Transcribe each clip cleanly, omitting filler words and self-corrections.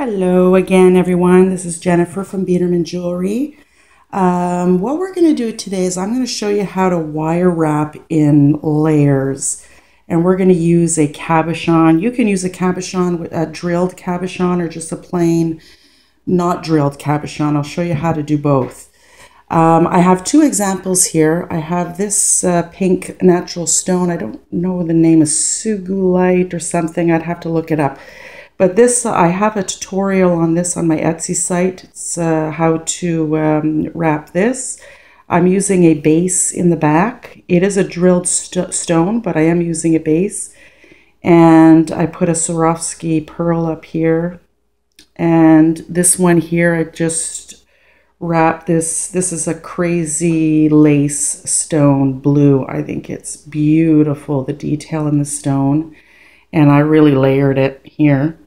Hello again, everyone. This is Jennifer from Biedermann Jewelry. What we're going to do today is I'm going to show you how to wire wrap in layers. And we're going to use a cabochon. You can use a cabochon, a drilled cabochon, or just a plain not drilled cabochon. I'll show you how to do both. I have two examples here. I have this pink natural stone. I don't know the name is sugulite or something. I'd have to look it up. But this, I have a tutorial on this on my Etsy site. It's how to wrap this. I'm using a base in the back. It is a drilled stone, but I am using a base. And I put a Swarovski pearl up here. And this one here, I just wrapped this. This is a crazy lace stone blue. I think it's beautiful, the detail in the stone. And I really layered it here.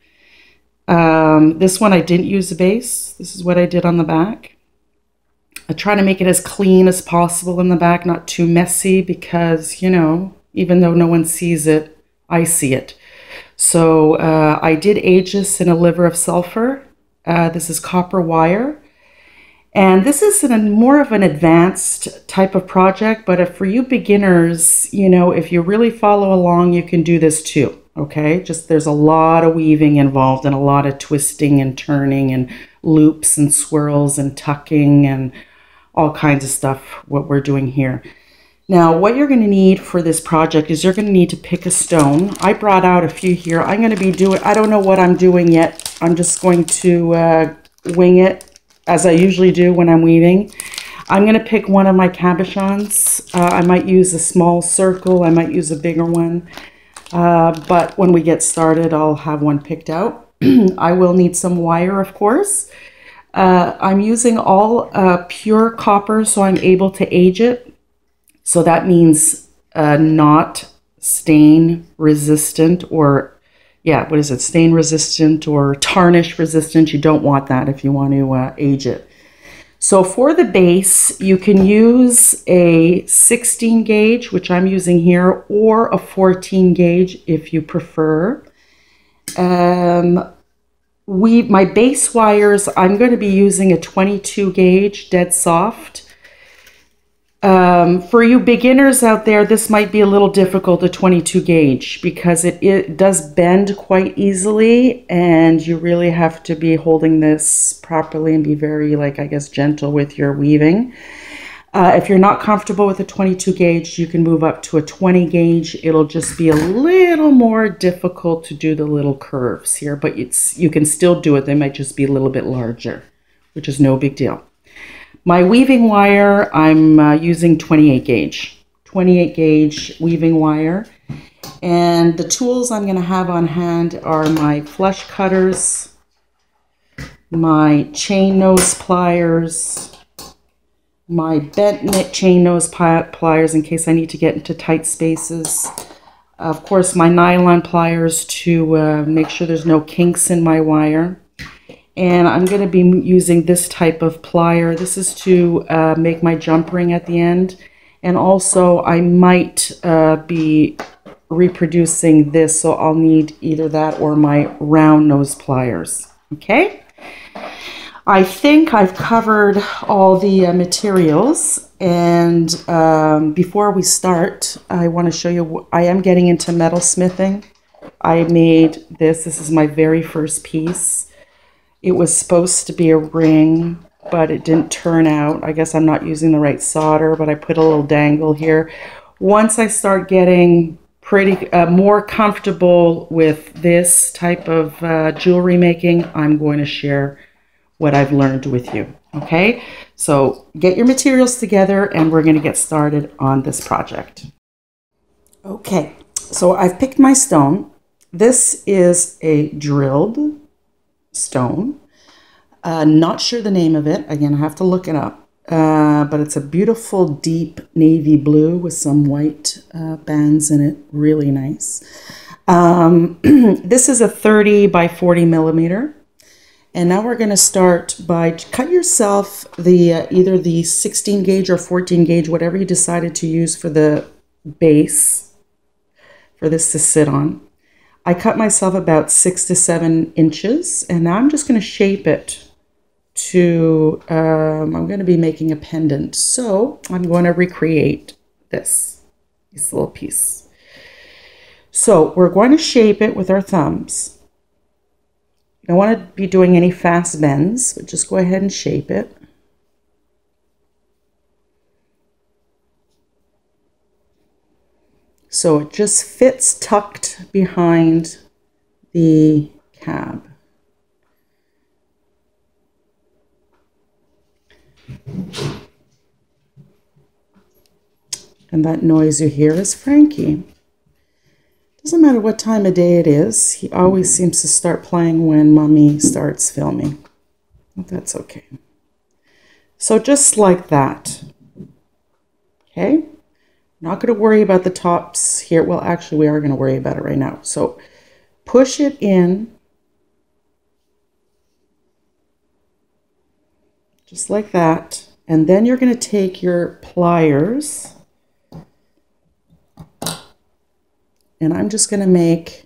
This one I didn't use a base. This is what I did on the back. I try to make it as clean as possible in the back, not too messy, because, you know, even though no one sees it, I see it. So I did age this in a liver of sulfur. This is copper wire. And this is more of an advanced type of project, but if for you beginners, you know, if you really follow along, you can do this too. Okay, just there's a lot of weaving involved and a lot of twisting and turning and loops and swirls and tucking and all kinds of stuff, what we're doing here. Now, what you're going to need for this project is you're going to need to pick a stone. I brought out a few here. I'm going to be doing, I don't know what I'm doing yet. I'm just going to wing it as I usually do when I'm weaving. I'm going to pick one of my cabochons. I might use a small circle. I might use a bigger one. But when we get started, I'll have one picked out. I will need some wire, of course. I'm using all pure copper, so I'm able to age it. So that means not stain resistant, or, yeah, what is it? Stain resistant or tarnish resistant. You don't want that if you want to age it. So for the base, you can use a 16 gauge, which I'm using here, or a 14 gauge if you prefer. My base wires, I'm going to be using a 22 gauge, dead soft. For you beginners out there, this might be a little difficult, a 22 gauge, because it does bend quite easily, and you really have to be holding this properly and be very, like, I guess, gentle with your weaving. If you're not comfortable with a 22 gauge, you can move up to a 20 gauge. It'll just be a little more difficult to do the little curves here, but you can still do it. They might just be a little bit larger, which is no big deal. My weaving wire, I'm using 28 gauge. 28 gauge weaving wire. And the tools I'm going to have on hand are my flush cutters, my chain nose pliers, my bent knit chain nose pliers in case I need to get into tight spaces. Of course, my nylon pliers to make sure there's no kinks in my wire. And I'm going to be using this type of plier. This is to make my jump ring at the end. And also I might be reproducing this, so I'll need either that or my round nose pliers. Okay? I think I've covered all the materials. And before we start, I want to show you, I am getting into metal smithing. I made this. This is my very first piece. It was supposed to be a ring, but it didn't turn out. I guess I'm not using the right solder, but I put a little dangle here. Once I start getting pretty more comfortable with this type of jewelry making, I'm going to share what I've learned with you. Okay, so get your materials together and we're going to get started on this project. Okay, so I've picked my stone. This is a drilled stone. Not sure the name of it. Again, I have to look it up. But it's a beautiful deep navy blue with some white bands in it. Really nice. This is a 30 by 40 millimeter. And now we're going to start by cut yourself the either the 16 gauge or 14 gauge, whatever you decided to use for the base for this to sit on. I cut myself about 6 to 7 inches, and now I'm just going to shape it to, I'm going to be making a pendant. So I'm going to recreate this little piece. So we're going to shape it with our thumbs. You don't want to be doing any fast bends, but just go ahead and shape it. So it just fits tucked behind the cab. And that noise you hear is Frankie. Doesn't matter what time of day it is, he always seems to start playing when Mommy starts filming. But that's okay. So just like that. Okay? Not going to worry about the tops here. Well, actually, we are going to worry about it right now. So push it in. Just like that. And then you're going to take your pliers. And I'm just going to make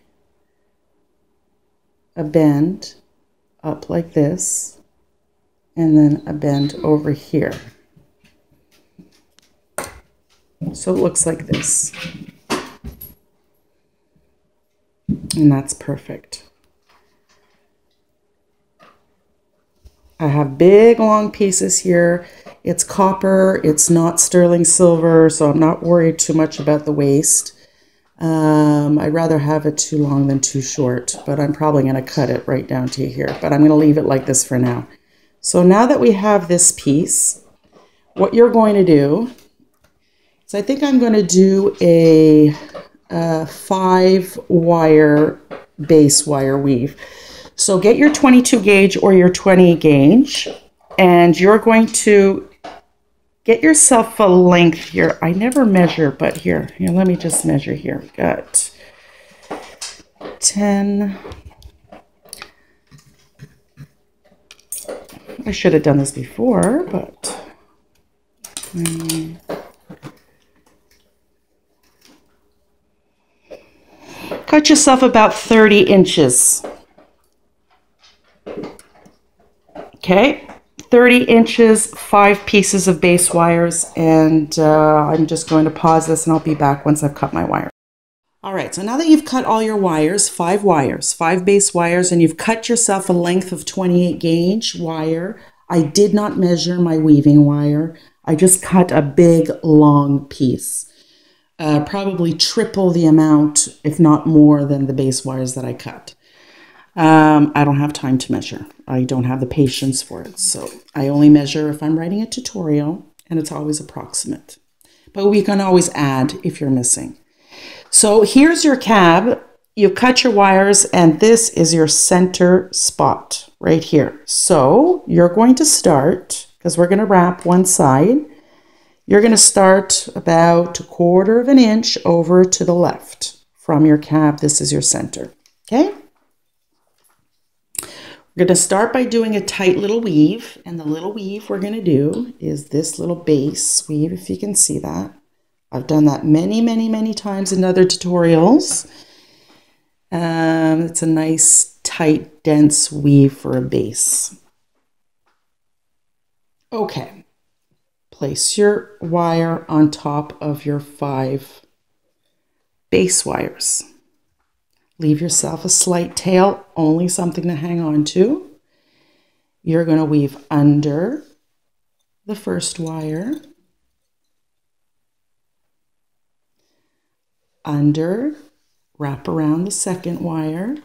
a bend up like this. And then a bend over here. So it looks like this. And that's perfect. I have big long pieces here. It's copper, it's not sterling silver, so I'm not worried too much about the waist. I'd rather have it too long than too short, but I'm probably going to cut it right down to here. But I'm going to leave it like this for now. So now that we have this piece, what you're going to do is I think I'm going to do a 5-wire base wire weave. So get your 22 gauge or your 20 gauge, and you're going to get yourself a length here. I never measure, but here, let me just measure here. We've got 10. I should have done this before, but cut yourself about 30 inches. Okay, 30 inches, 5 pieces of base wires, and I'm just going to pause this and I'll be back once I've cut my wire. All right, so now that you've cut all your wires, 5 base wires, and you've cut yourself a length of 28 gauge wire, I did not measure my weaving wire. I just cut a big, long piece. Probably triple the amount, if not more, than the base wires that I cut. I don't have time to measure. I don't have the patience for it. So I only measure if I'm writing a tutorial, and it's always approximate. But we can always add if you're missing. So here's your cab. You've cut your wires, and this is your center spot right here. So you're going to start, because we're going to wrap one side, you're going to start about 1/4 of an inch over to the left from your cab. This is your center. Okay? We're going to start by doing a tight little weave, and the little weave we're going to do is this little base weave, if you can see that. I've done that many, many, many times in other tutorials. It's a nice, tight, dense weave for a base. Okay. Place your wire on top of your 5 base wires. Leave yourself a slight tail, only something to hang on to. You're going to weave under the first wire, under, wrap around the second wire,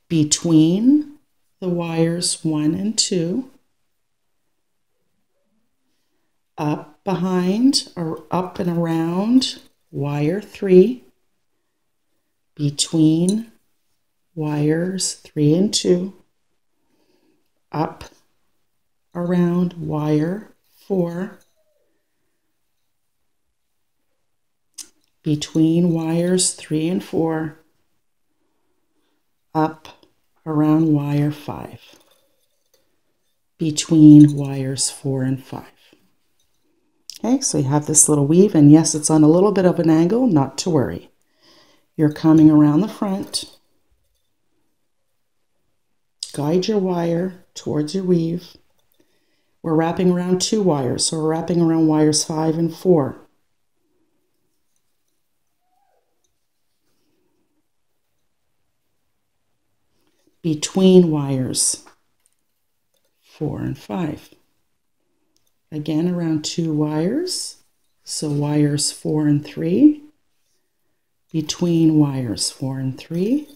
between the wires 1 and 2, up behind or up and around wire 3, between wires 3 and 2, up around wire 4, between wires 3 and 4, up around wire 5, between wires 4 and 5. Okay, so you have this little weave, and yes, it's on a little bit of an angle, not to worry. You're coming around the front. Guide your wire towards your weave. We're wrapping around 2 wires, so we're wrapping around wires 5 and 4. Between wires 4 and 5. Again, around 2 wires, so wires 4 and 3. Between wires 4 and 3.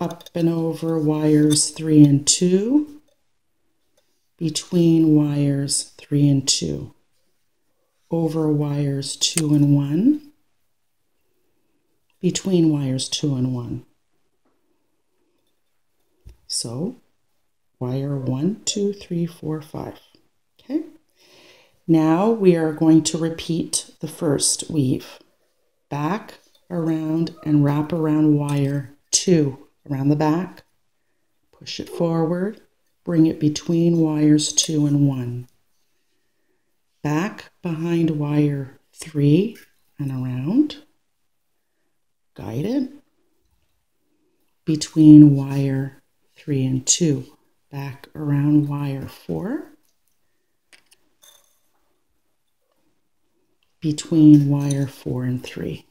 Up and over wires 3 and 2. Between wires 3 and 2. Over wires 2 and 1. Between wires 2 and 1. So, wire 1, 2, 3, 4, 5. Okay. Now we are going to repeat the first weave. Back, around, and wrap around wire 2. Around the back. Push it forward. Bring it between wires 2 and 1. Back behind wire 3 and around. Guide it. Between wire 3 and 2. Back around wire 4. Between wire 4 and 3.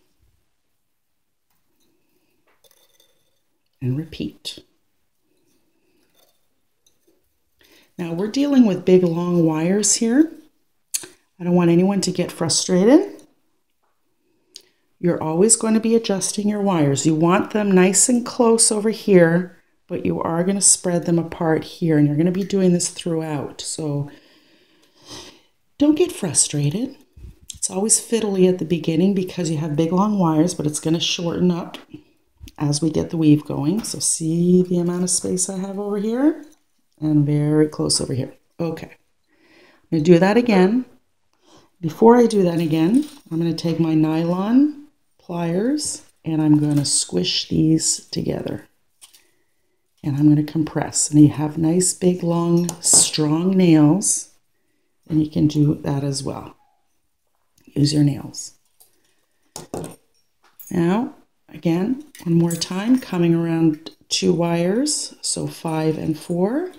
And repeat. Now we're dealing with big long wires here. I don't want anyone to get frustrated. You're always going to be adjusting your wires. You want them nice and close over here, but you are going to spread them apart here, and you're going to be doing this throughout. So don't get frustrated. It's always fiddly at the beginning because you have big long wires, but it's going to shorten up as we get the weave going. So see the amount of space I have over here and very close over here. Okay, I'm going to do that again. Before I do that again, I'm going to take my nylon pliers and I'm going to squish these together. And I'm going to compress. And you have nice, big, long, strong nails, and you can do that as well. Use your nails. Now, again, one more time, coming around 2 wires, so 5 and 4.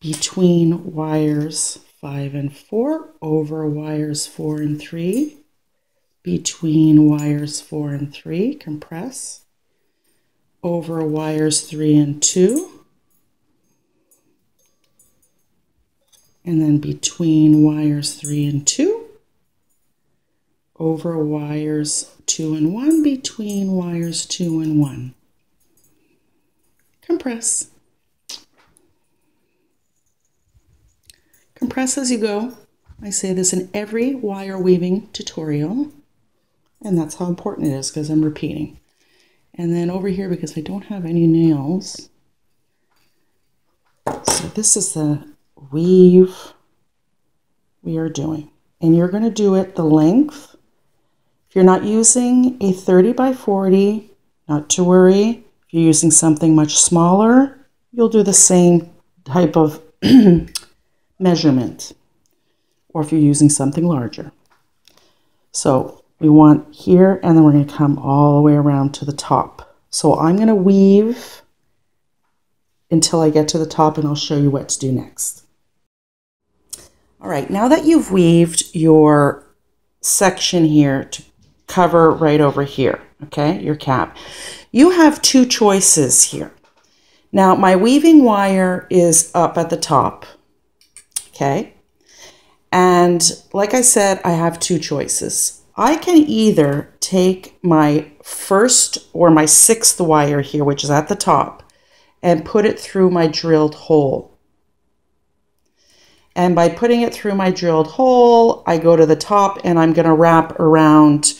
Between wires 5 and 4, over wires 4 and 3. Between wires 4 and 3, compress. Over wires 3 and 2. And then between wires 3 and 2. Over wires 2 and 1, between wires 2 and 1. Compress. Compress as you go. I say this in every wire weaving tutorial, and that's how important it is because I'm repeating. And then over here, because I don't have any nails, so this is the weave we are doing. And you're going to do it the length. If you're not using a 30 by 40, not to worry. If you're using something much smaller, you'll do the same type of measurement. Or if you're using something larger. So we want here, and then we're going to come all the way around to the top. So I'm going to weave until I get to the top, and I'll show you what to do next. All right, now that you've weaved your section here to cover right over here, okay, your cap, you have 2 choices here. Now, my weaving wire is up at the top, okay? And like I said, I have 2 choices. I can either take my 1st or my 6th wire here, which is at the top, and put it through my drilled hole. And by putting it through my drilled hole, I go to the top and I'm going to wrap around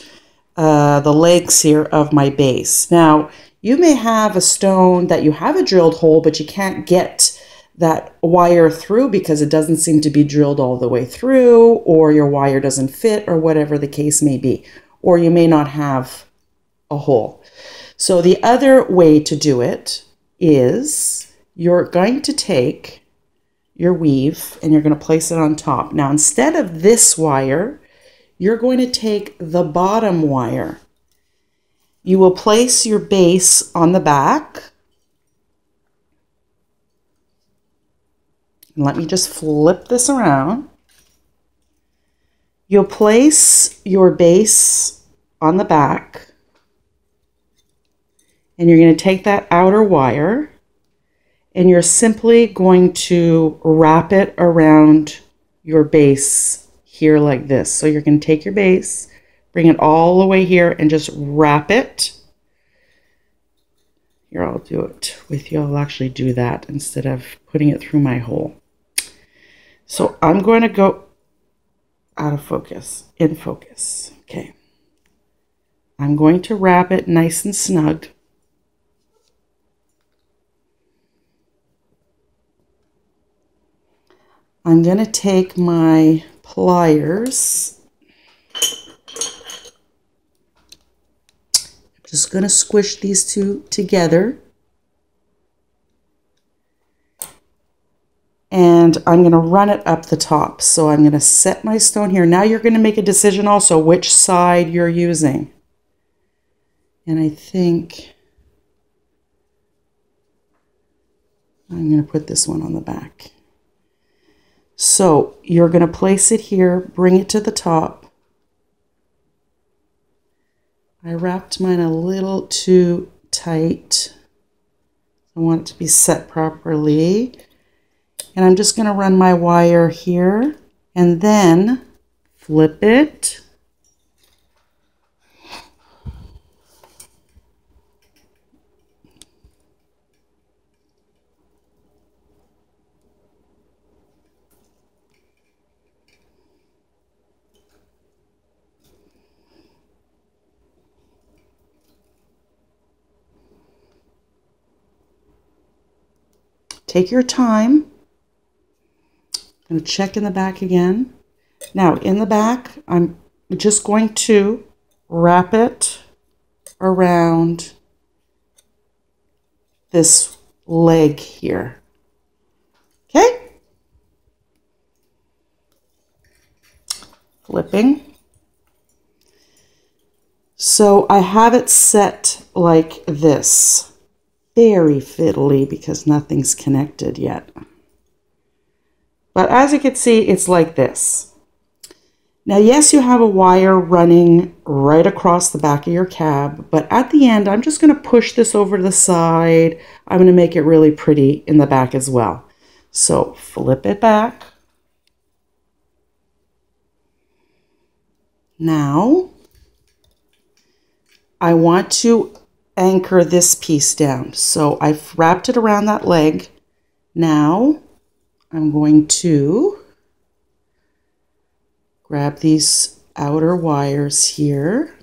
the legs here of my base. Now, you may have a stone that you have a drilled hole, but you can't get that wire through because it doesn't seem to be drilled all the way through, or your wire doesn't fit, or whatever the case may be. Or you may not have a hole. So the other way to do it is you're going to take your weave and you're going to place it on top. Now, instead of this wire, you're going to take the bottom wire. You will place your base on the back. And let me just flip this around. You'll place your base on the back, and you're going to take that outer wire, and you're simply going to wrap it around your base here like this. So you're going to take your base, bring it all the way here, and just wrap it. Here, I'll do it with you. I'll actually do that instead of putting it through my hole. So I'm going to go out of focus, in focus. Okay. I'm going to wrap it nice and snug. I'm going to take my pliers. I'm just going to squish these two together. And I'm going to run it up the top. So I'm going to set my stone here. Now you're going to make a decision also which side you're using. And I think I'm going to put this one on the back. So you're going to place it here, bring it to the top. I wrapped mine a little too tight. I want it to be set properly. And I'm just going to run my wire here and then flip it. Take your time. I'm going to check in the back again. Now, in the back, I'm just going to wrap it around this leg here. Okay? Flipping. So I have it set like this. Very fiddly because nothing's connected yet. But as you can see, it's like this. Now, yes, you have a wire running right across the back of your cab, but at the end, I'm just going to push this over to the side. I'm going to make it really pretty in the back as well. So flip it back. Now, I want to anchor this piece down. So I've wrapped it around that leg. Now, I'm going to grab these outer wires here.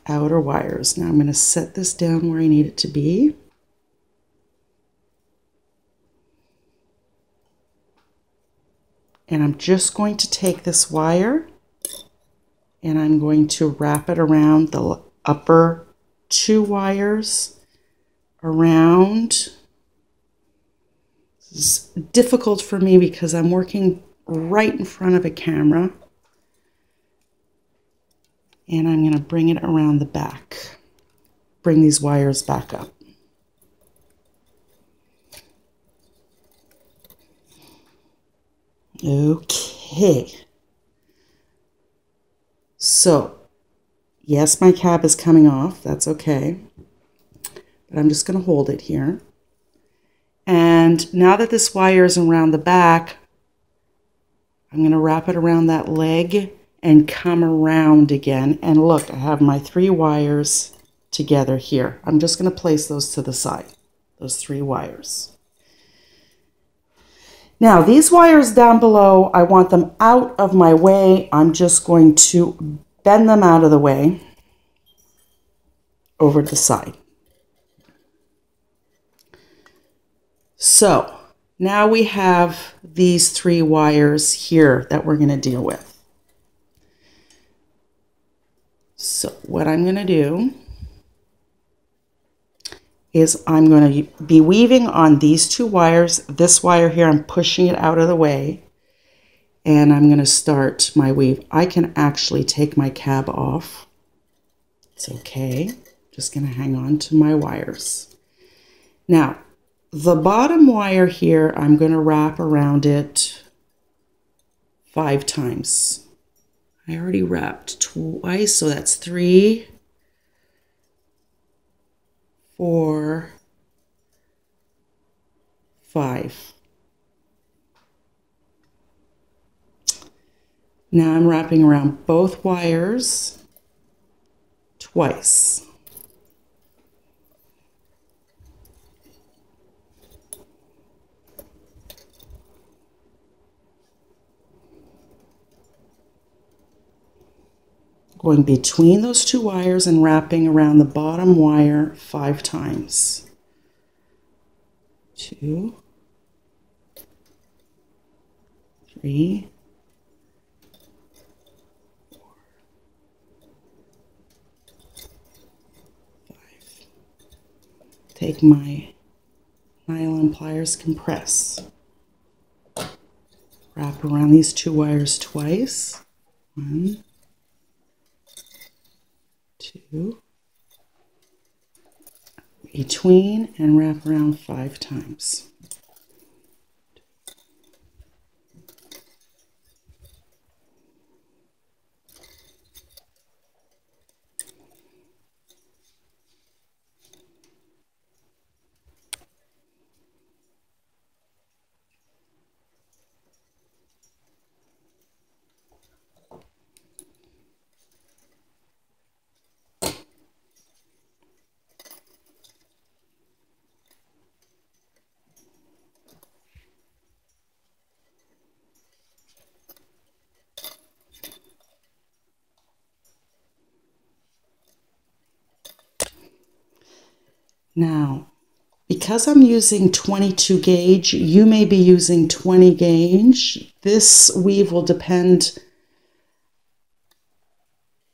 Outer wires. Now I'm going to set this down where I need it to be. And I'm just going to take this wire and I'm going to wrap it around the upper two wires around. This is difficult for me because I'm working right in front of a camera. And I'm going to bring it around the back. Bring these wires back up. Okay. So, yes, my cap is coming off. That's okay. But I'm just going to hold it here. And now that this wire is around the back, I'm going to wrap it around that leg and come around again. And look, I have my 3 wires together here. I'm just going to place those to the side, those 3 wires. Now, these wires down below, I want them out of my way. I'm just going to bend them out of the way over to the side. So, now we have these 3 wires here that we're going to deal with. So what I'm going to do is I'm going to be weaving on these two wires. This wire here, I'm pushing it out of the way, and I'm going to start my weave. I can actually take my cab off. It's okay. Just going to hang on to my wires. Now, the bottom wire here, I'm going to wrap around it 5 times. I already wrapped twice, so that's 3, 4, 5. Now I'm wrapping around both wires twice. Going between those two wires and wrapping around the bottom wire 5 times. 2, 3, 4, 5. Take my nylon pliers, compress. Wrap around these two wires twice. 1, 2, between, and wrap around 5 times. Now, because I'm using 22 gauge, you may be using 20 gauge. This weave will depend,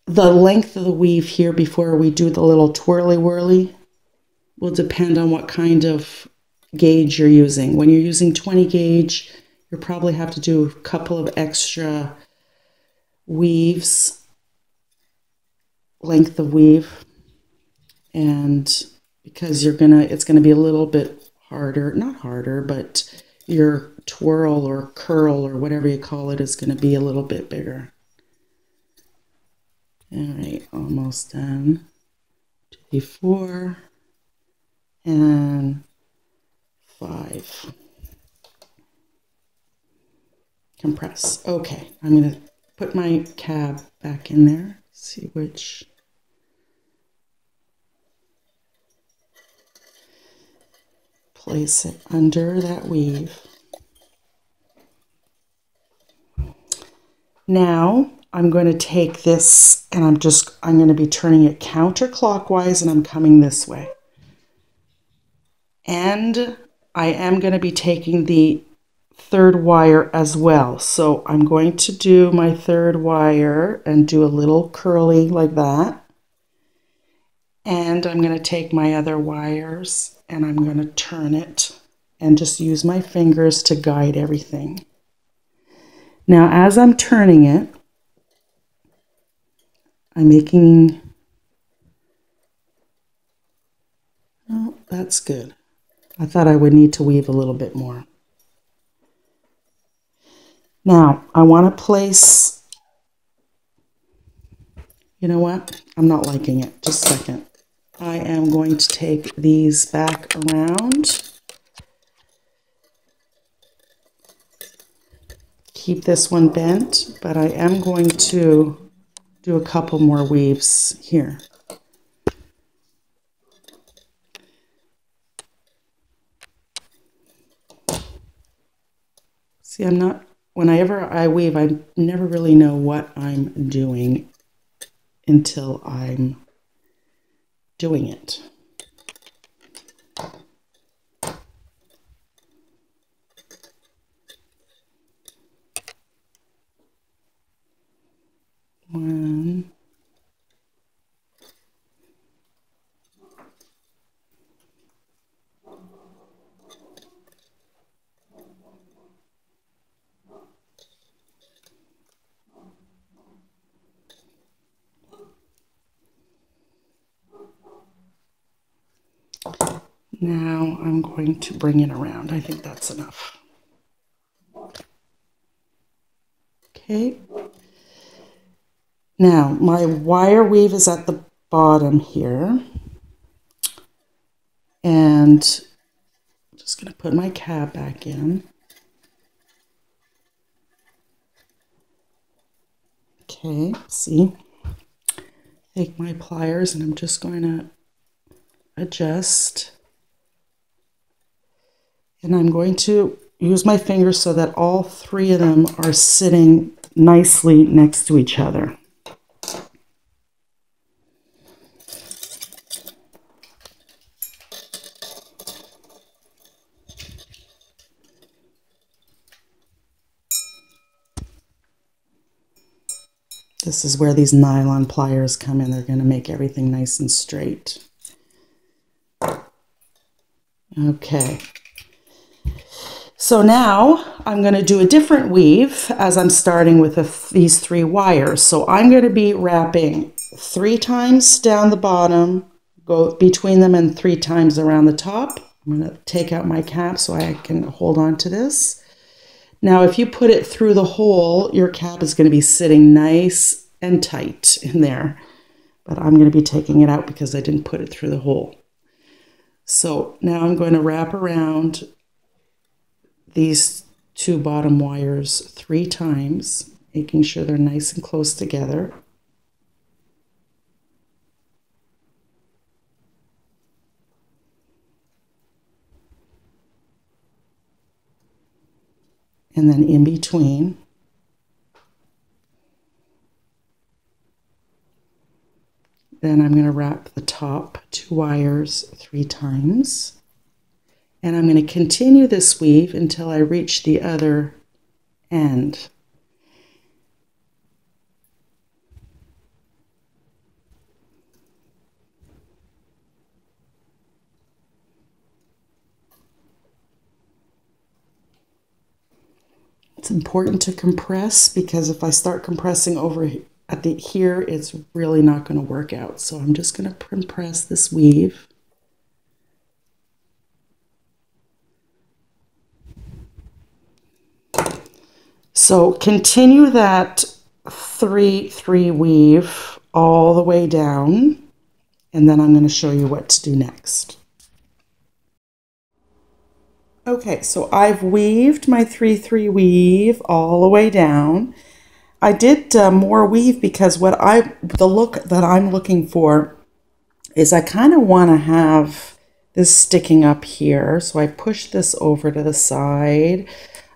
the length of the weave here before we do the little twirly whirly will depend on what kind of gauge you're using. When you're using 20 gauge, you'll probably have to do a couple of extra weaves, length of weave, and because it's gonna be a little bit harder, not harder, but your twirl or curl or whatever you call it is gonna be a little bit bigger. All right, almost done. 2, 4, and 5. Compress. Okay, I'm gonna put my cab back in there. See which. Place it under that weave. Now I'm going to take this and I'm going to be turning it counterclockwise, and I'm coming this way. And I am going to be taking the third wire as well. So I'm going to do my third wire and do a little curly like that. And I'm going to take my other wires and I'm going to turn it and just use my fingers to guide everything. Now, as I'm turning it, I'm making, oh, that's good. I thought I would need to weave a little bit more. Now, I want to place, you know what? I'm not liking it. Just a second. I am going to take these back around. Keep this one bent, but I am going to do a couple more weaves here. See, whenever I weave, I never really know what I'm doing until I'm doing it. One, Now I'm going to bring it around. I think that's enough. Okay. Now my wire weave is at the bottom here. And I'm just going to put my cap back in. Okay, see? Take my pliers and I'm just going to adjust. And I'm going to use my fingers so that all three of them are sitting nicely next to each other. This is where these nylon pliers come in. They're going to make everything nice and straight. Okay. So now I'm going to do a different weave as I'm starting with these 3 wires. So I'm going to be wrapping 3 times down the bottom, go between them, and 3 times around the top. I'm going to take out my cap so I can hold on to this. Now, if you put it through the hole, your cap is going to be sitting nice and tight in there. But I'm going to be taking it out because I didn't put it through the hole. So now I'm going to wrap around these 2 bottom wires 3 times, making sure they're nice and close together. And then in between. Then I'm going to wrap the top 2 wires 3 times. And I'm going to continue this weave until I reach the other end. It's important to compress because if I start compressing over at the here, it's really not going to work out. So I'm just going to compress this weave. So continue that 3-3 weave all the way down, and then I'm going to show you what to do next. Okay, so I've weaved my 3-3 weave all the way down. I did more weave because the look that I'm looking for is I kind of want to have this sticking up here. So I push this over to the side.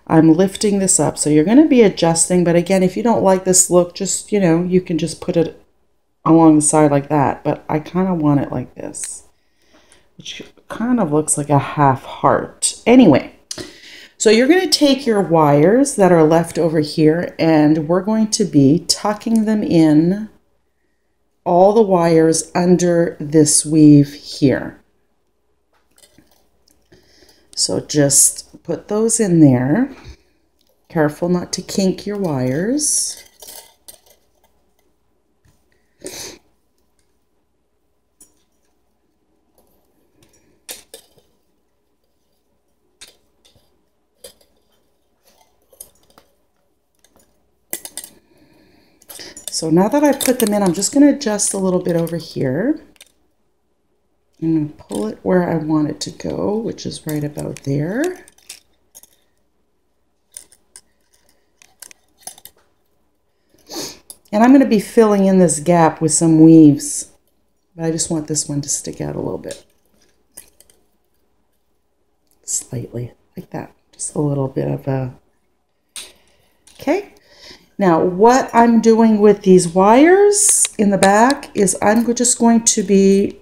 I'm lifting this up. So you're going to be adjusting, but again, if you don't like this look, just, you know, you can just put it along the side like that. But I kind of want it like this, which kind of looks like a half heart. Anyway, so you're going to take your wires that are left over here and we're going to be tucking them in, all the wires under this weave here. So just put those in there. Careful not to kink your wires. So now that I've put them in, I'm just going to adjust a little bit over here. And pull it where I want it to go, which is right about there. And I'm going to be filling in this gap with some weaves, but I just want this one to stick out a little bit. Slightly, like that. Just a little bit of a... Okay. Now, what I'm doing with these wires in the back is I'm just going to be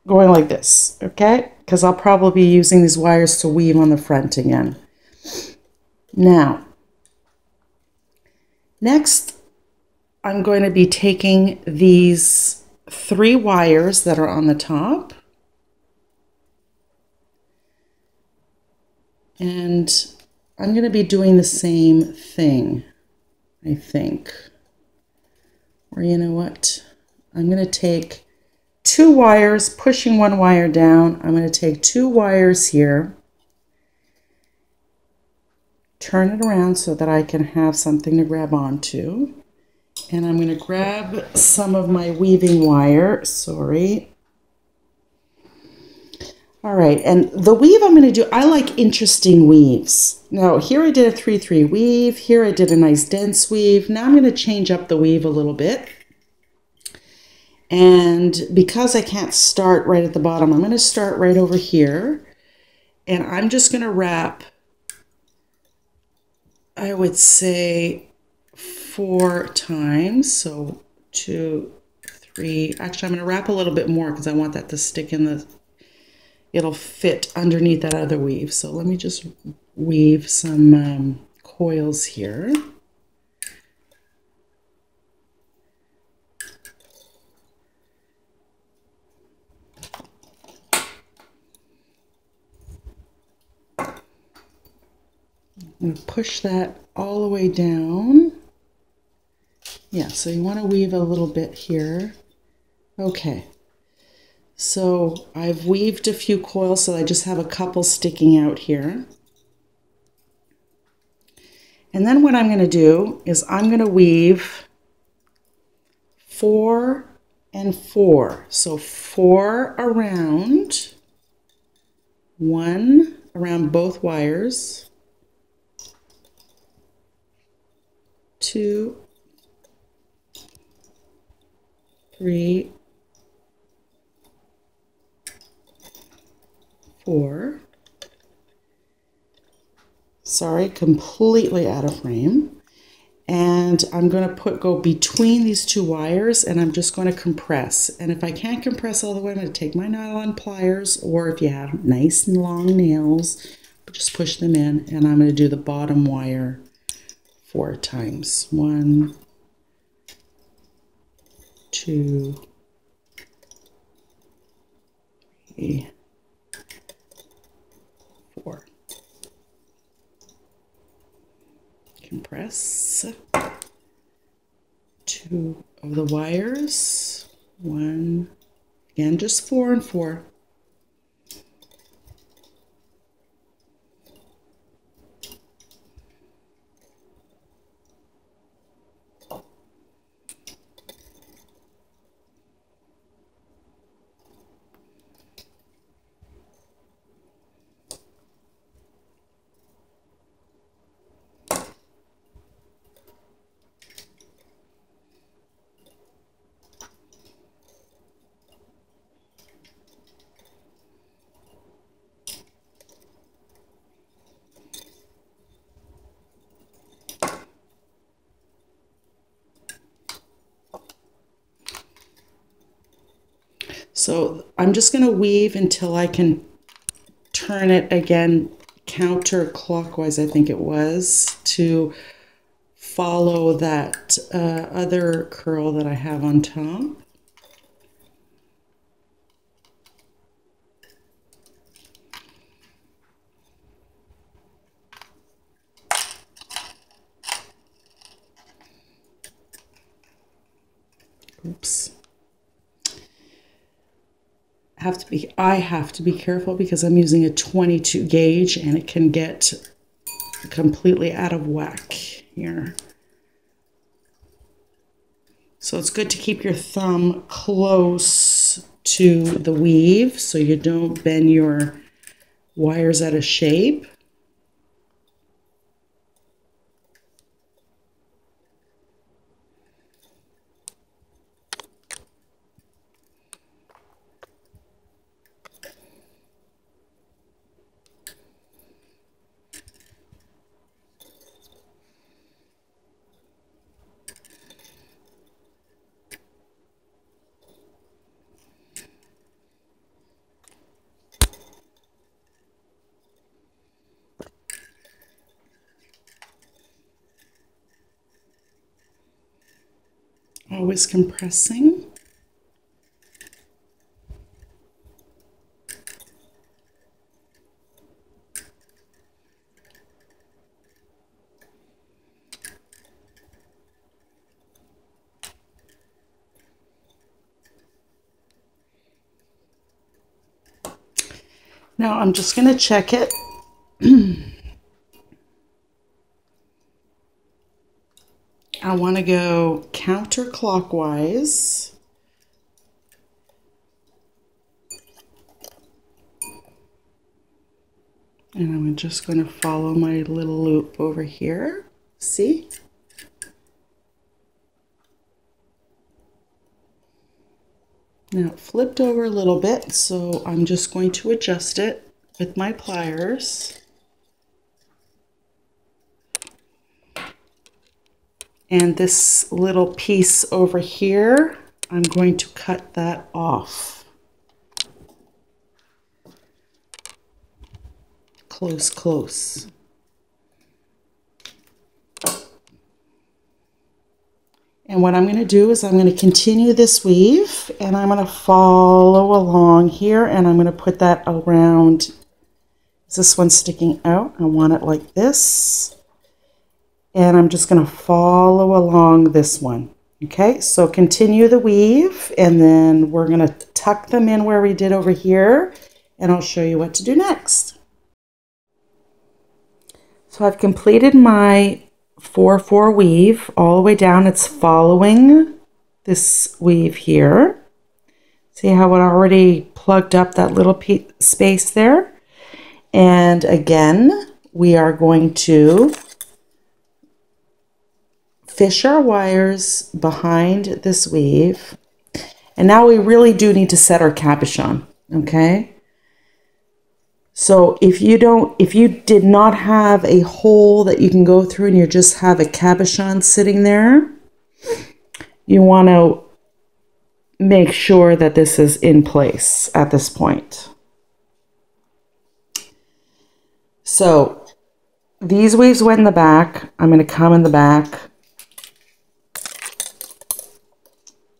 going like this, okay? Because I'll probably be using these wires to weave on the front again. Now, next, I'm going to be taking these 3 wires that are on the top, and I'm going to be doing the same thing, I think. Or you know what? I'm going to take 2 wires, pushing 1 wire down. I'm going to take 2 wires here, turn it around so that I can have something to grab onto. And I'm going to grab some of my weaving wire, sorry. All right, and the weave I'm going to do, I like interesting weaves. Now, here I did a 3-3 weave. Here I did a nice dense weave. Now I'm going to change up the weave a little bit. And because I can't start right at the bottom, I'm going to start right over here. And I'm just going to wrap, I would say 4 times. So 2, 3. Actually, I'm going to wrap a little bit more because I want that to stick in the, it'll fit underneath that other weave. So let me just weave some coils here. I'm going to push that all the way down. Yeah, so you want to weave a little bit here. Okay. So I've weaved a few coils, so I just have a couple sticking out here. And then what I'm going to do is I'm going to weave 4 and 4. So 4 around, 1 around both wires, 2, 3, 4. Sorry, completely out of frame. And I'm going to go between these 2 wires, and I'm just going to compress. And if I can't compress all the way, I'm going to take my nylon pliers, or if you have nice and long nails, just push them in, and I'm going to do the bottom wire 4 times. 1, 2, 3, 4. Compress 2 of the wires, 1, again, just 4 and 4. So I'm just going to weave until I can turn it again counterclockwise, I think it was, to follow that other curl that I have on top. Oops. I have to be careful because I'm using a 22 gauge and it can get completely out of whack here. So it's good to keep your thumb close to the weave so you don't bend your wires out of shape. Always compressing. Now I'm just going to check it. I want to go counterclockwise. And I'm just going to follow my little loop over here. See? Now it flipped over a little bit, so I'm just going to adjust it with my pliers. And this little piece over here, I'm going to cut that off. Close, close. And what I'm going to do is I'm going to continue this weave, and I'm going to follow along here, and I'm going to put that around. Is this one sticking out? I want it like this. And I'm just going to follow along this one. Okay, so continue the weave, and then we're going to tuck them in where we did over here, and I'll show you what to do next. So I've completed my 4-4 weave all the way down. It's following this weave here. See how it already plugged up that little space there? And again, we are going to fish our wires behind this weave. And now we really do need to set our cabochon, okay? So if you did not have a hole that you can go through and you just have a cabochon sitting there, you want to make sure that this is in place at this point. So these weaves went in the back. I'm going to come in the back.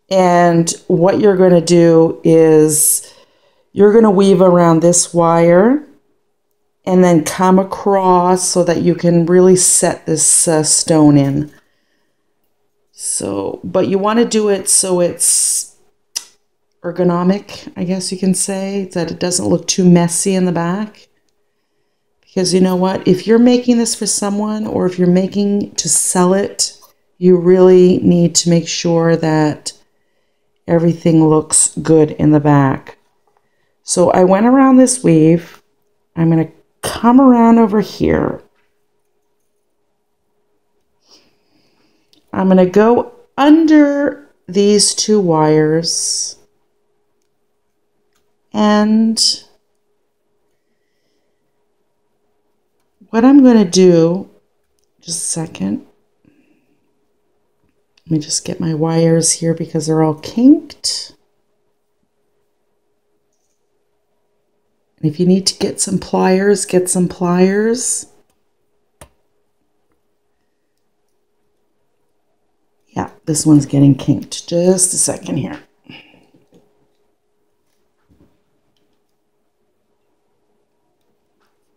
And what you're going to do is you're going to weave around this wire and then come across so that you can really set this stone in. So, but you want to do it so it's ergonomic, I guess you can say, that it doesn't look too messy in the back. Because you know what? If you're making this for someone, or if you're making to sell it, you really need to make sure that everything looks good in the back. So I went around this weave. I'm going to come around over here. I'm going to go under these two wires, and what I'm going to do, just a second, let me just get my wires here because they're all kinked. And if you need to get some pliers, get some pliers. Yeah, this one's getting kinked. Just a second here.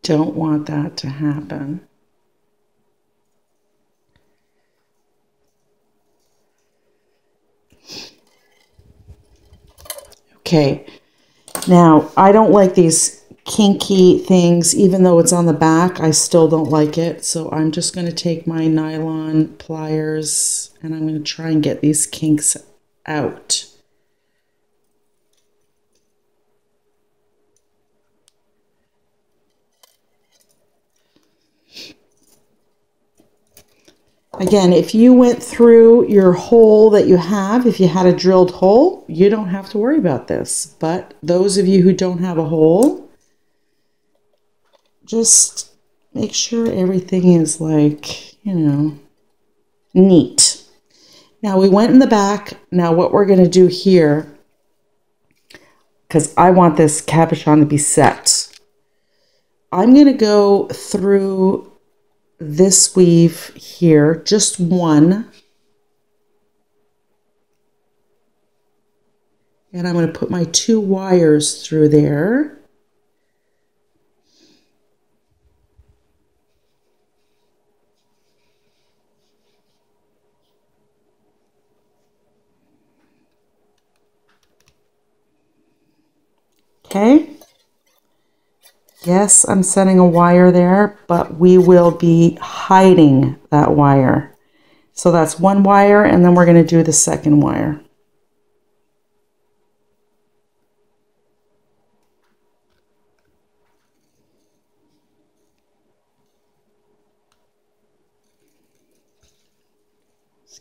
Don't want that to happen. Okay, now I don't like these kinky things. Even though it's on the back, I still don't like it. So I'm just going to take my nylon pliers and I'm going to try and get these kinks out. Again, if you went through your hole that you have, if you had a drilled hole, you don't have to worry about this. But those of you who don't have a hole, just make sure everything is like, you know, neat. Now we went in the back. Now what we're going to do here, because I want this cabochon to be set, I'm going to go through this weave here, just one, and I'm going to put my two wires through there. Okay, Yes, I'm setting a wire there, but we will be hiding that wire. So that's one wire, and then we're going to do the second wire.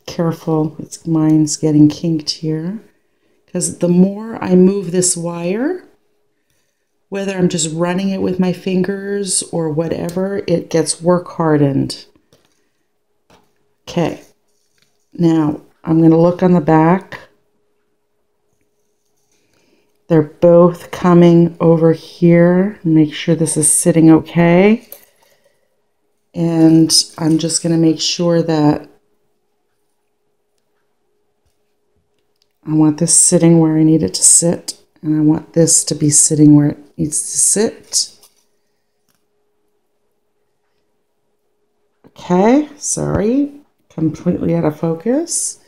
Careful, mine's getting kinked here. Because the more I move this wire, whether I'm just running it with my fingers or whatever, it gets work hardened. Okay, now I'm going to look on the back. They're both coming over here. Make sure this is sitting okay. And I'm just going to make sure that I want this sitting where I need it to sit, and I want this to be sitting where it needs to sit. Okay, sorry, completely out of focus.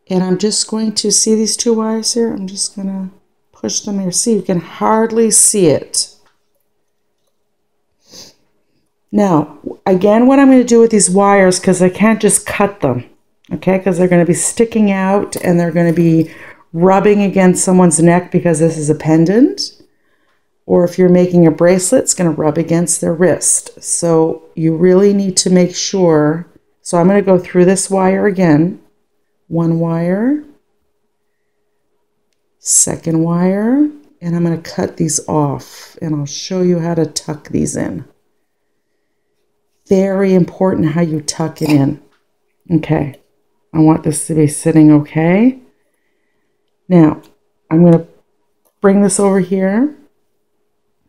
And I'm just going to see these two wires here. I'm just going to push them here. See, you can hardly see it. Now, again, what I'm going to do with these wires, because I can't just cut them. Okay, because they're going to be sticking out and they're going to be rubbing against someone's neck because this is a pendant. Or if you're making a bracelet, it's going to rub against their wrist. So you really need to make sure. So I'm going to go through this wire again. One wire, second wire, and I'm going to cut these off. And I'll show you how to tuck these in. Very important how you tuck it in. Okay. I want this to be sitting okay. Now, I'm going to bring this over here.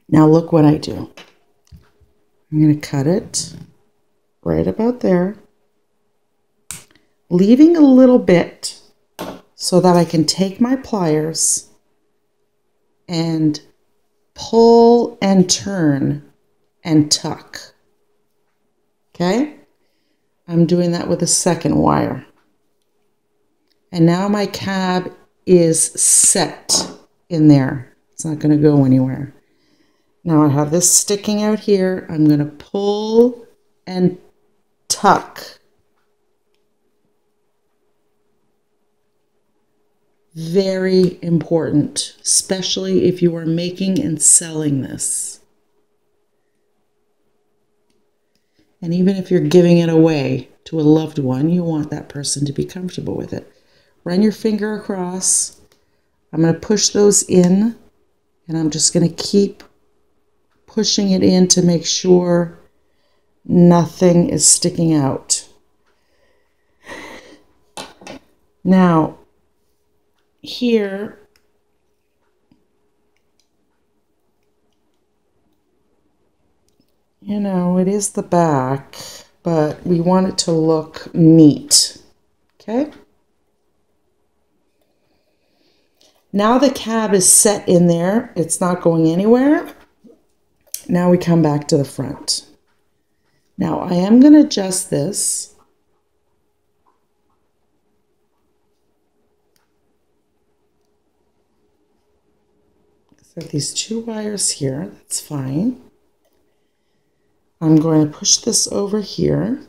Now look what I do. I'm going to cut it right about there, leaving a little bit so that I can take my pliers and pull and turn and tuck. Okay? I'm doing that with a second wire. And now my cab is set in there. It's not going to go anywhere. Now I have this sticking out here. I'm going to pull and tuck. Very important, especially if you are making and selling this. And even if you're giving it away to a loved one, you want that person to be comfortable with it. Run your finger across. I'm going to push those in, and I'm just going to keep pushing it in to make sure nothing is sticking out. Now, here, you know, it is the back, but we want it to look neat. Okay? Now the cab is set in there. It's not going anywhere. Now we come back to the front. Now I am going to adjust this. So these two wires here, that's fine. I'm going to push this over here.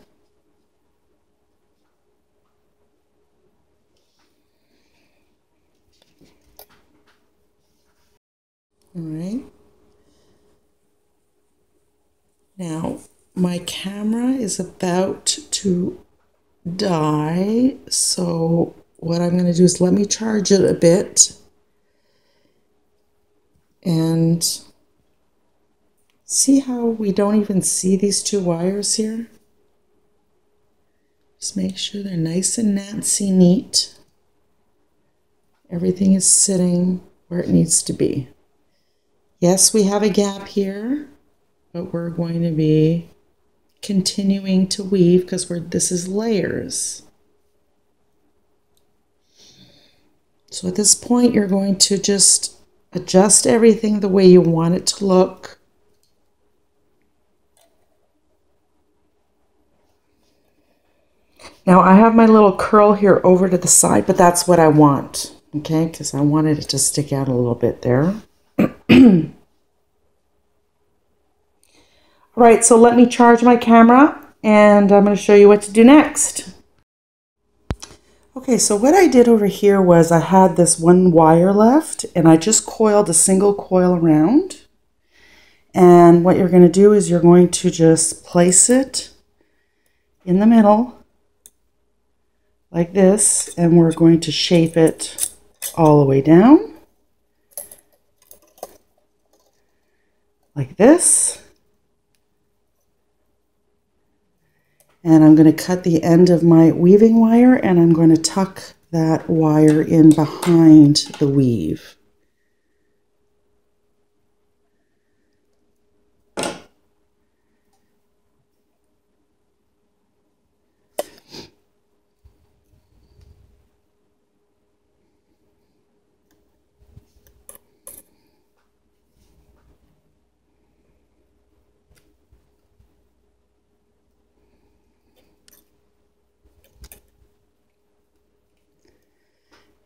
All right. Now, my camera is about to die, so what I'm going to do is let me charge it a bit and see how we don't even see these two wires here. Just make sure they're nice and Nancy neat. Everything is sitting where it needs to be. Yes, we have a gap here, but we're going to be continuing to weave because this is layers. So at this point, you're going to just adjust everything the way you want it to look. Now I have my little curl here over to the side, but that's what I want, okay? Because I wanted it to stick out a little bit there. Right, so let me charge my camera and I'm going to show you what to do next. Okay, so what I did over here was I had this one wire left and I just coiled a single coil around. And what you're going to do is you're going to just place it in the middle like this, and we're going to shape it all the way down like this. And I'm going to cut the end of my weaving wire and I'm going to tuck that wire in behind the weave.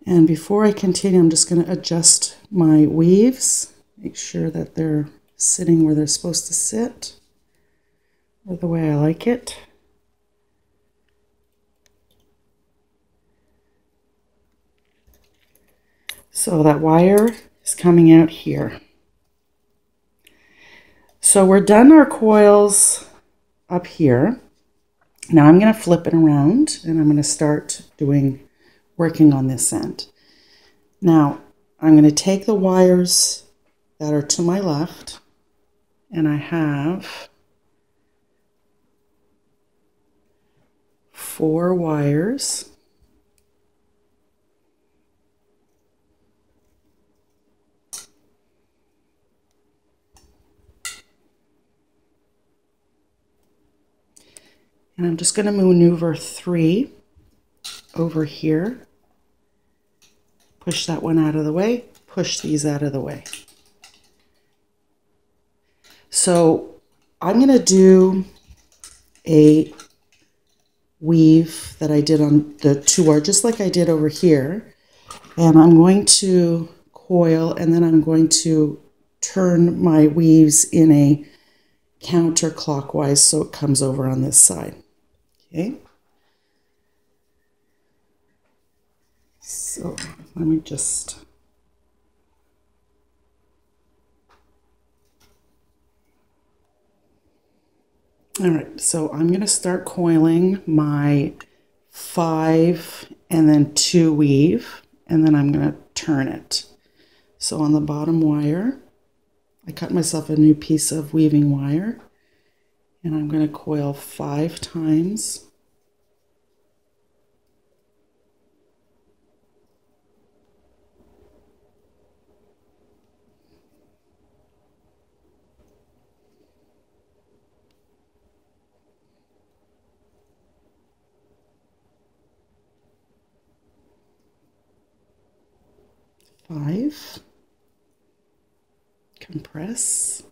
And before I continue, I'm just going to adjust my weaves, make sure that they're sitting where they're supposed to sit, or the way I like it. So that wire is coming out here. So we're done our coils up here. Now I'm going to flip it around and I'm going to start working on this end. Now I'm going to take the wires that are to my left, and I have 4 wires. And I'm just going to maneuver 3 over here. Push that one out of the way, push these out of the way. So I'm going to do a weave that I did on the 2 wire, just like I did over here. And I'm going to coil, and then I'm going to turn my weaves in a counterclockwise so it comes over on this side. Okay. So let me just... All right, so I'm going to start coiling my 5 and then 2 weave, and then I'm going to turn it. So on the bottom wire, I cut myself a new piece of weaving wire, and I'm going to coil 5 times. Compress,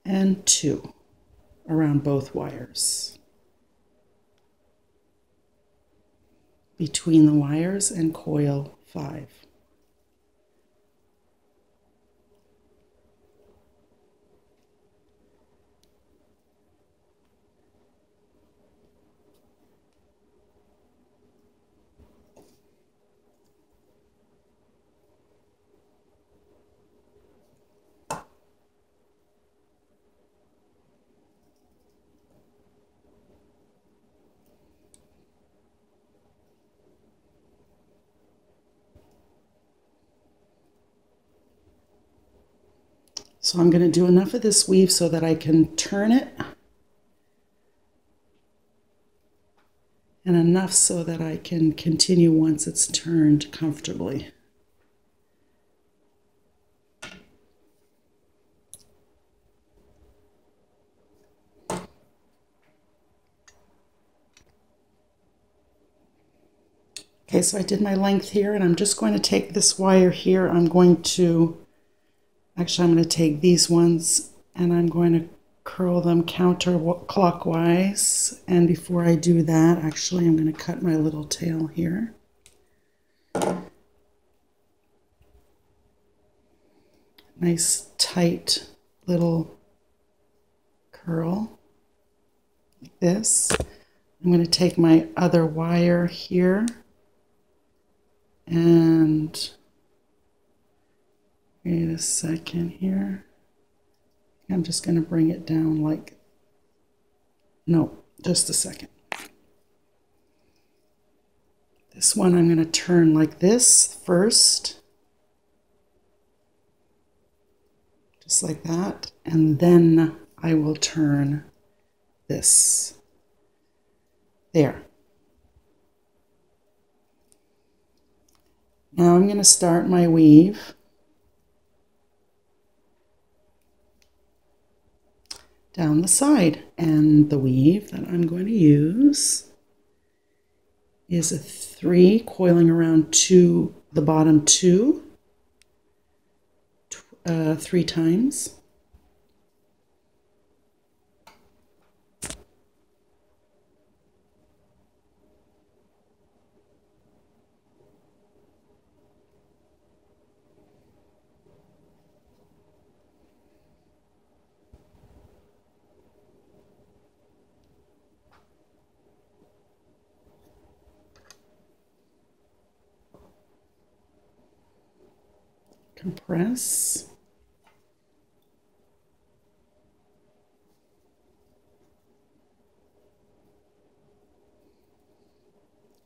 and 2 around both wires, between the wires, and coil 5. So I'm going to do enough of this weave so that I can turn it, and enough so that I can continue once it's turned comfortably. Okay, so I did my length here, and I'm just going to take this wire here. I'm going to take these ones and I'm going to curl them counterclockwise. And before I do that, actually, I'm going to cut my little tail here. Nice, tight little curl like this. I'm going to take my other wire here and wait a second here. I'm just going to bring it down like, no, just a second. This one I'm going to turn like this first, just like that, and then I will turn this. There. Now I'm going to start my weave. Down the side, and the weave that I'm going to use is a 3 coiling around the bottom 2 3 times. Compress.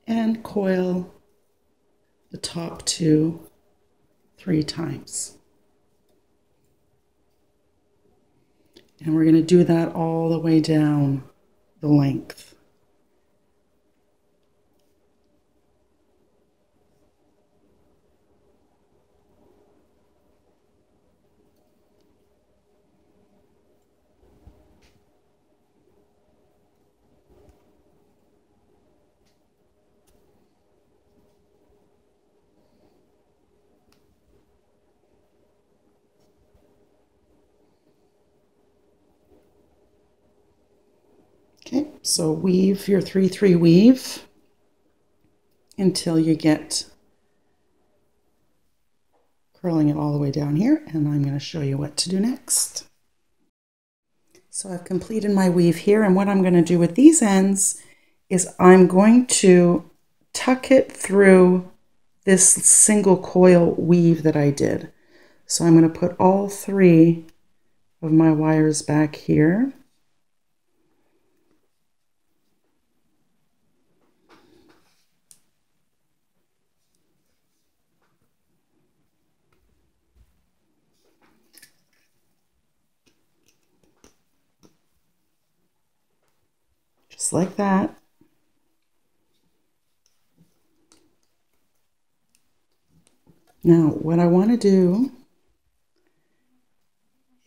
And coil the top 2 3 times. And we're going to do that all the way down the length. Okay, so weave your 3-3 weave until you get curling it all the way down here, and I'm going to show you what to do next. So I've completed my weave here, and what I'm going to do with these ends is I'm going to tuck it through this single coil weave that I did. So I'm going to put all 3 of my wires back here. Just like that. Now, what I want to do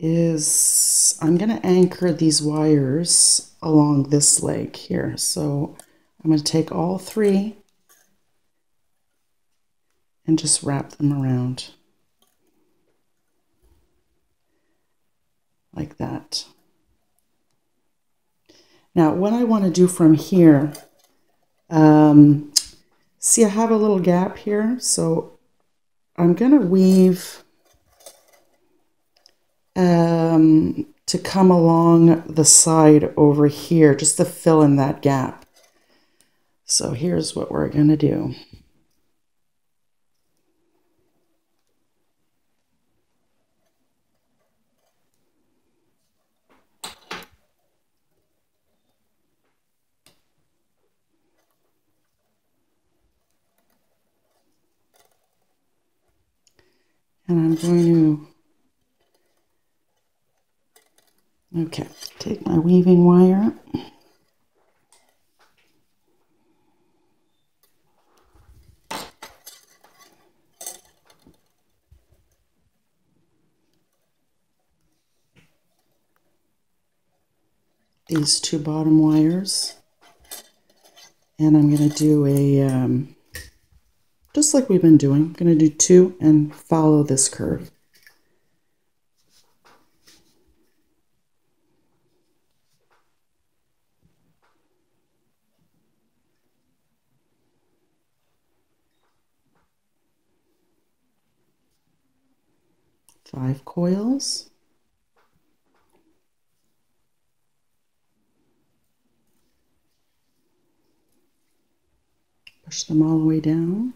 is I'm going to anchor these wires along this leg here. So I'm going to take all 3 and just wrap them around like that. Now, what I want to do from here, see, I have a little gap here, so I'm going to weave to come along the side over here, just to fill in that gap. So here's what we're going to do. And I'm going to, okay, take my weaving wire. These 2 bottom wires. And I'm going to do a, just like we've been doing, I'm going to do 2 and follow this curve. Five coils. Push them all the way down.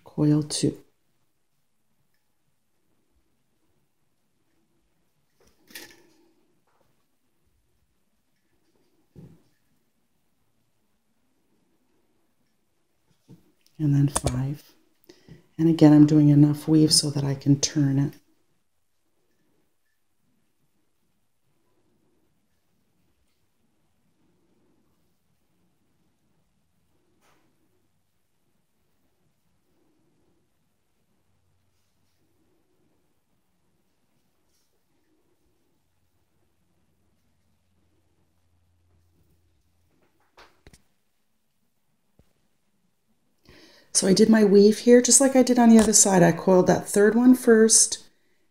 Coil 2. And then 5. And again, I'm doing enough weave so that I can turn it. So I did my weave here just like I did on the other side. I coiled that third one first,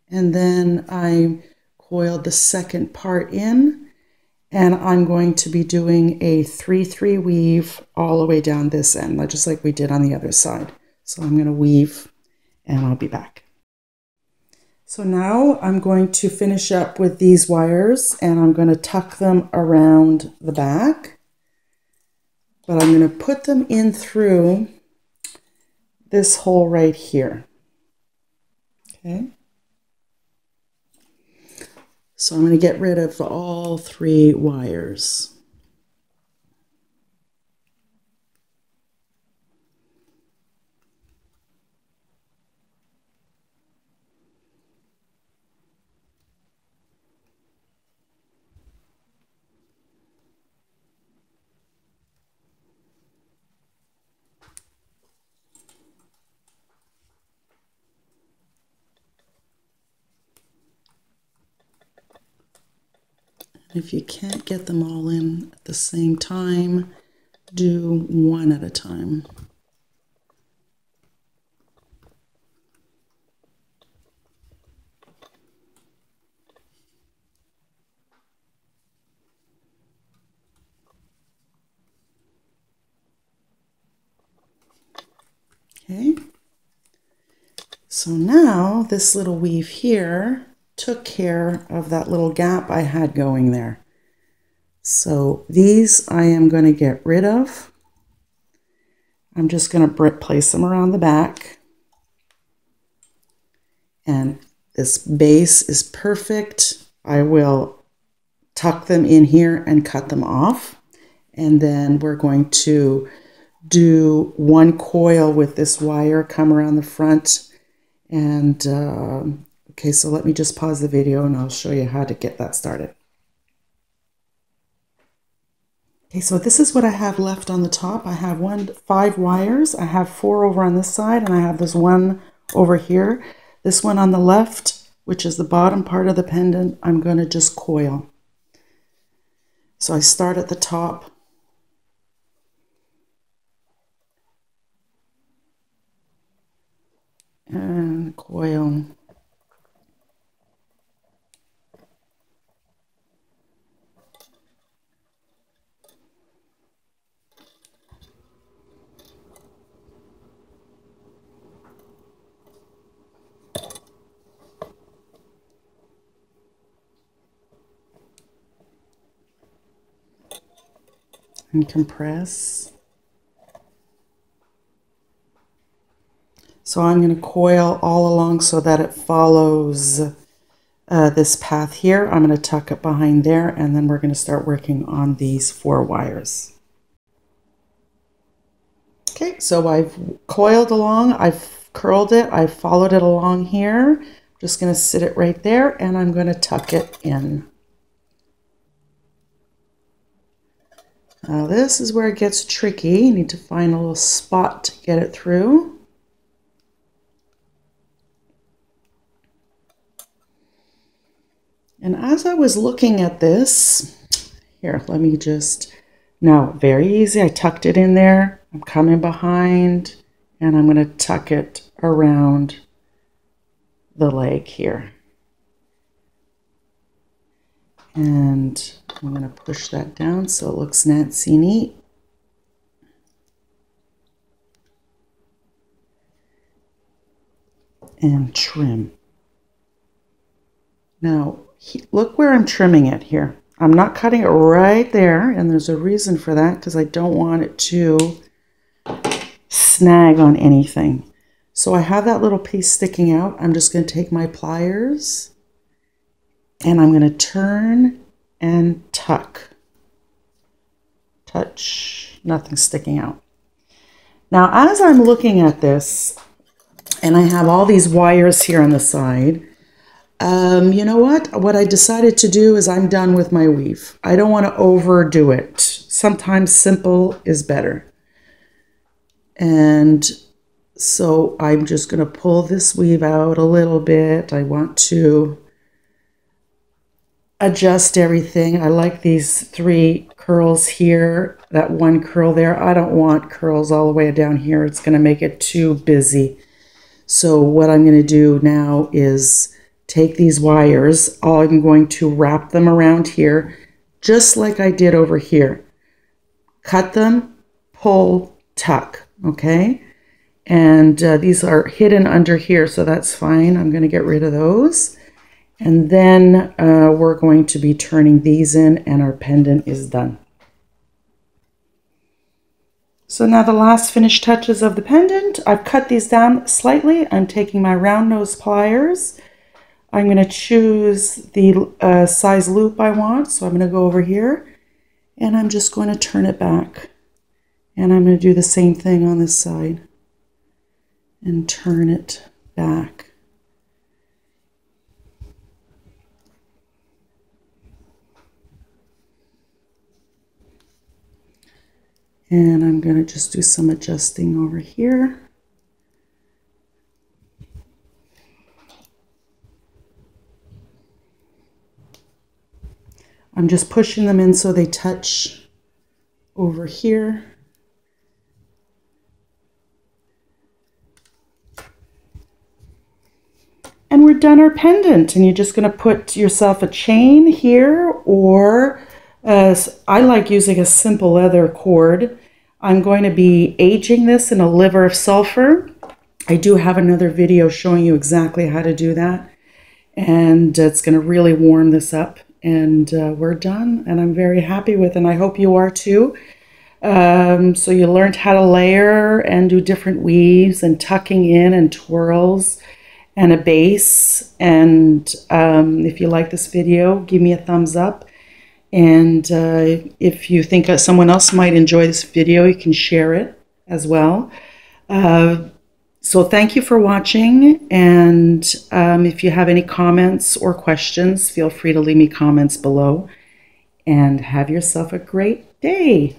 and then I coiled the second part in, and I'm going to be doing a 3-3 weave all the way down this end, just like we did on the other side. So I'm going to weave, and I'll be back. So now I'm going to finish up with these wires, and I'm going to tuck them around the back, but I'm going to put them in through this hole right here. Okay. So I'm going to get rid of all 3 wires. If you can't get them all in at the same time, do one at a time. Okay. So now this little weave here took care of that little gap I had going there. So these I am going to get rid of. I'm just going to place them around the back. And this base is perfect. I will tuck them in here and cut them off. And then we're going to do one coil with this wire, come around the front. And okay, so let me just pause the video and I'll show you how to get that started. Okay, so this is what I have left on the top. I have 5 wires. I have 4 over on this side, and I have this one over here. This one on the left, which is the bottom part of the pendant, I'm going to just coil. So I start at the top. And coil. And compress. So I'm going to coil all along so that it follows this path here. I'm going to tuck it behind there, and then we're going to start working on these 4 wires. Okay, so I've coiled along, I've curled it, I've followed it along here. I'm just going to sit it right there, and I'm going to tuck it in. Now this is where it gets tricky. You need to find a little spot to get it through. And as I was looking at this, here, let me just, now very easy, I tucked it in there. I'm coming behind, and I'm going to tuck it around the leg here. And I'm going to push that down so it looks Nancy neat. And trim. Now, look where I'm trimming it here. I'm not cutting it right there, and there's a reason for that because I don't want it to snag on anything. So I have that little piece sticking out. I'm just going to take my pliers and I'm going to turn and tuck. Touch, nothing sticking out. Now, as I'm looking at this, and I have all these wires here on the side, you know what? What I decided to do is I'm done with my weave. I don't want to overdo it. Sometimes simple is better. And so I'm just going to pull this weave out a little bit. I want to adjust everything. I like these 3 curls here, that 1 curl there. I don't want curls all the way down here. It's going to make it too busy. So what I'm going to do now is take these wires. I'm going to wrap them around here, just like I did over here. Cut them, pull, tuck, okay? And these are hidden under here, so that's fine. I'm going to get rid of those. And then we're going to be turning these in, and our pendant is done. So now the last finished touches of the pendant. I've cut these down slightly. I'm taking my round nose pliers. I'm going to choose the size loop I want. So I'm going to go over here, and I'm just going to turn it back. And I'm going to do the same thing on this side and turn it back. And I'm going to just do some adjusting over here. I'm just pushing them in so they touch over here. And we're done our pendant. And you're just going to put yourself a chain here, or I like using a simple leather cord. I'm going to be aging this in a liver of sulfur. I do have another video showing you exactly how to do that. And it's going to really warm this up. And we're done. And I'm very happy with it. And I hope you are too. So you learned how to layer and do different weaves and tucking in and twirls and a base. And if you like this video, give me a thumbs up. And if you think someone else might enjoy this video, you can share it as well. So thank you for watching. And if you have any comments or questions, feel free to leave me comments below. And have yourself a great day.